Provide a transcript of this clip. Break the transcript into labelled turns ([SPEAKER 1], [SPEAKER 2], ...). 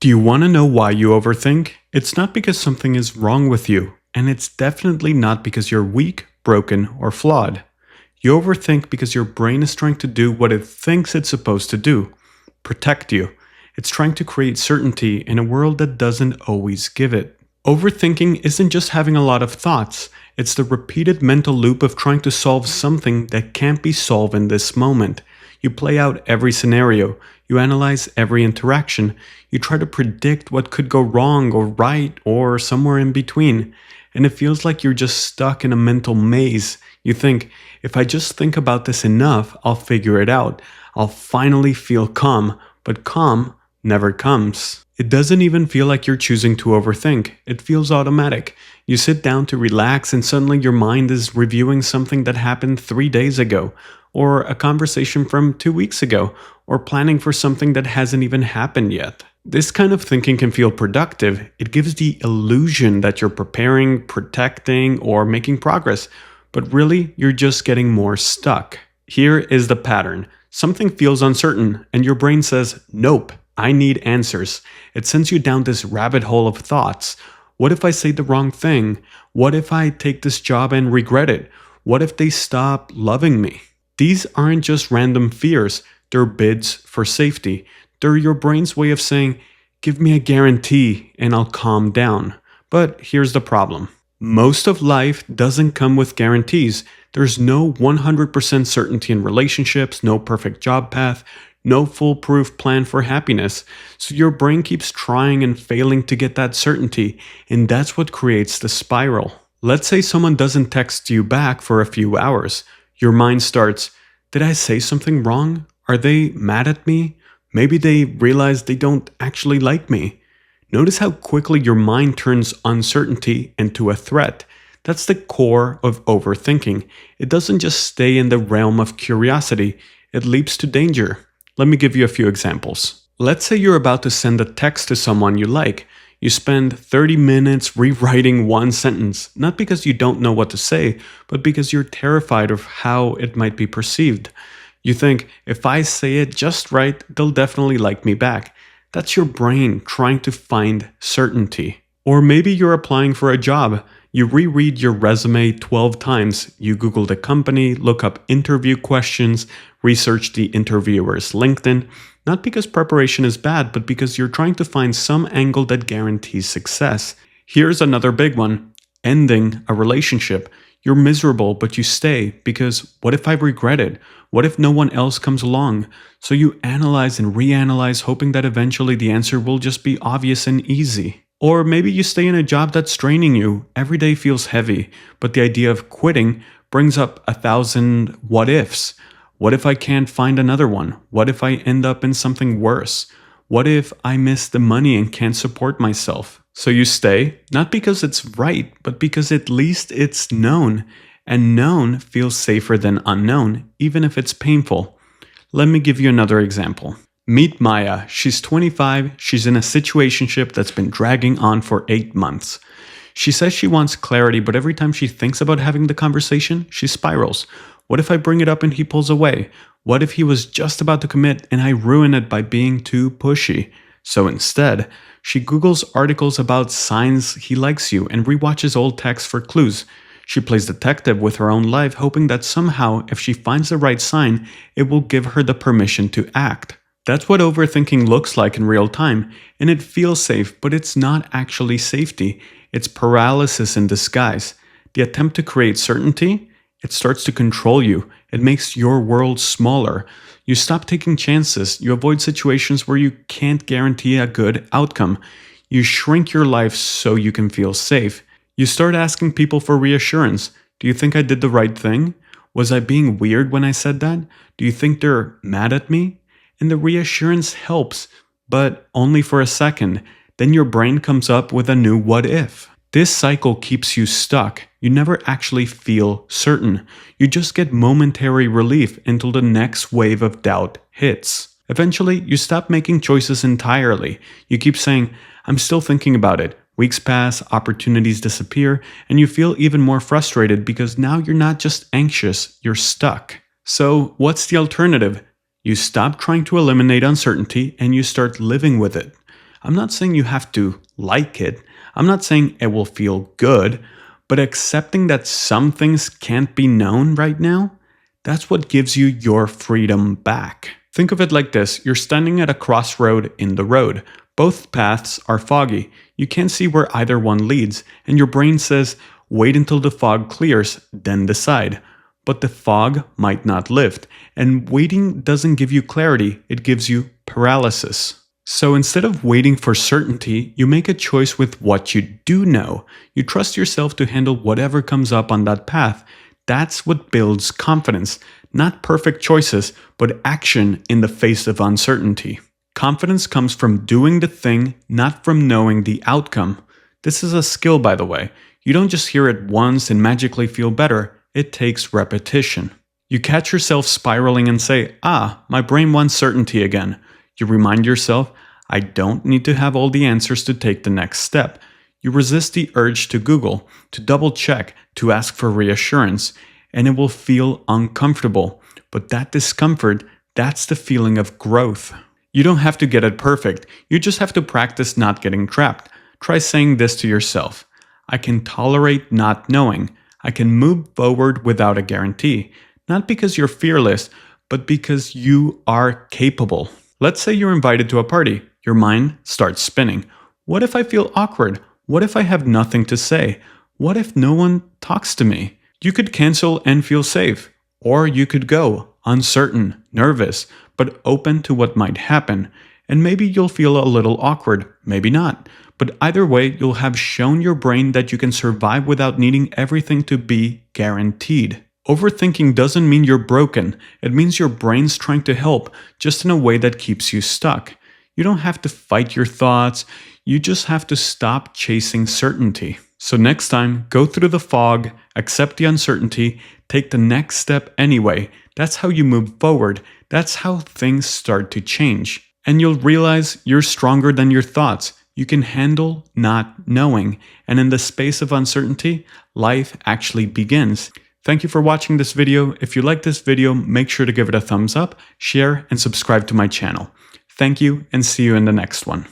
[SPEAKER 1] Do you want to know why you overthink? It's not because something is wrong with you, and it's definitely not because you're weak, broken, or flawed. You overthink because your brain is trying to do what it thinks it's supposed to do: protect you. It's trying to create certainty in a world that doesn't always give it. Overthinking isn't just having a lot of thoughts, it's the repeated mental loop of trying to solve something that can't be solved in this moment. You play out every scenario, you analyze every interaction, you try to predict what could go wrong or right or somewhere in between, and it feels like you're just stuck in a mental maze. You think, if I just think about this enough, I'll figure it out. I'll finally feel calm, but calm never comes. It doesn't even feel like you're choosing to overthink. It feels automatic. You sit down to relax and suddenly your mind is reviewing something that happened 3 days ago, or a conversation from 2 weeks ago, or planning for something that hasn't even happened yet. This kind of thinking can feel productive. It gives the illusion that you're preparing, protecting, or making progress, but really you're just getting more stuck. Here is the pattern. Something feels uncertain, and your brain says, nope, I need answers. It sends you down this rabbit hole of thoughts. What if I say the wrong thing? What if I take this job and regret it? What if they stop loving me? These aren't just random fears, they're bids for safety. They're your brain's way of saying, give me a guarantee and I'll calm down. But here's the problem. Most of life doesn't come with guarantees. There's no 100% certainty in relationships, no perfect job path, no foolproof plan for happiness. So your brain keeps trying and failing to get that certainty, and that's what creates the spiral. Let's say someone doesn't text you back for a few hours. Your mind starts, did I say something wrong? Are they mad at me? Maybe they realize they don't actually like me. Notice how quickly your mind turns uncertainty into a threat. That's the core of overthinking. It doesn't just stay in the realm of curiosity, it leaps to danger. Let me give you a few examples. Let's say you're about to send a text to someone you like. You spend 30 minutes rewriting one sentence, not because you don't know what to say, but because you're terrified of how it might be perceived. You think, if I say it just right, they'll definitely like me back. That's your brain trying to find certainty. Or maybe you're applying for a job. You reread your resume 12 times. You Google the company, look up interview questions, research the interviewer's LinkedIn. Not because preparation is bad, but because you're trying to find some angle that guarantees success. Here's another big one. Ending a relationship. You're miserable, but you stay because what if I regret it? What if no one else comes along? So you analyze and reanalyze, hoping that eventually the answer will just be obvious and easy. Or maybe you stay in a job that's draining you. Every day feels heavy, but the idea of quitting brings up 1,000 what ifs. What if I can't find another one? What if I end up in something worse? What if I miss the money and can't support myself? So you stay, not because it's right, but because at least it's known. And known feels safer than unknown, even if it's painful. Let me give you another example. Meet Maya. She's 25. She's in a situationship that's been dragging on for 8 months. She says she wants clarity, but every time she thinks about having the conversation, she spirals. What if I bring it up and he pulls away? What if he was just about to commit and I ruin it by being too pushy? So instead, she Googles articles about signs he likes you and rewatches old texts for clues. She plays detective with her own life, hoping that somehow, if she finds the right sign, it will give her the permission to act. That's what overthinking looks like in real time, and it feels safe, but it's not actually safety. It's paralysis in disguise. The attempt to create certainty, it starts to control you. It makes your world smaller. You stop taking chances. You avoid situations where you can't guarantee a good outcome. You shrink your life so you can feel safe. You start asking people for reassurance. Do you think I did the right thing? Was I being weird when I said that? Do you think they're mad at me? And the reassurance helps, but only for a second. Then your brain comes up with a new what if. This cycle keeps you stuck. You never actually feel certain. You just get momentary relief until the next wave of doubt hits. Eventually, you stop making choices entirely. You keep saying, I'm still thinking about it. Weeks pass, opportunities disappear, and you feel even more frustrated because now you're not just anxious, you're stuck. So, what's the alternative? You stop trying to eliminate uncertainty and you start living with it. I'm not saying you have to like it. I'm not saying it will feel good, but accepting that some things can't be known right now, that's what gives you your freedom back. Think of it like this. You're standing at a crossroad in the road. Both paths are foggy. You can't see where either one leads, and your brain says, wait until the fog clears, then decide. But the fog might not lift, and waiting doesn't give you clarity, it gives you paralysis. So instead of waiting for certainty, you make a choice with what you do know. You trust yourself to handle whatever comes up on that path. That's what builds confidence. Not perfect choices, but action in the face of uncertainty. Confidence comes from doing the thing, not from knowing the outcome. This is a skill, by the way. You don't just hear it once and magically feel better. It takes repetition. You catch yourself spiraling and say, my brain wants certainty again. You remind yourself, I don't need to have all the answers to take the next step. You resist the urge to Google, to double check, to ask for reassurance, and it will feel uncomfortable. But that discomfort, that's the feeling of growth. You don't have to get it perfect. You just have to practice not getting trapped. Try saying this to yourself. I can tolerate not knowing. I can move forward without a guarantee. Not because you're fearless, but because you are capable. Let's say you're invited to a party. Your mind starts spinning. What if I feel awkward? What if I have nothing to say? What if no one talks to me? You could cancel and feel safe. Or you could go, uncertain, nervous, but open to what might happen. And maybe you'll feel a little awkward, maybe not. But either way, you'll have shown your brain that you can survive without needing everything to be guaranteed. Overthinking doesn't mean you're broken. It means your brain's trying to help, just in a way that keeps you stuck. You don't have to fight your thoughts. You just have to stop chasing certainty. So next time, go through the fog, accept the uncertainty, take the next step anyway. That's how you move forward. That's how things start to change. And you'll realize you're stronger than your thoughts. You can handle not knowing. And in the space of uncertainty, life actually begins. Thank you for watching this video. If you like this video, make sure to give it a thumbs up, share, and subscribe to my channel. Thank you, and see you in the next one.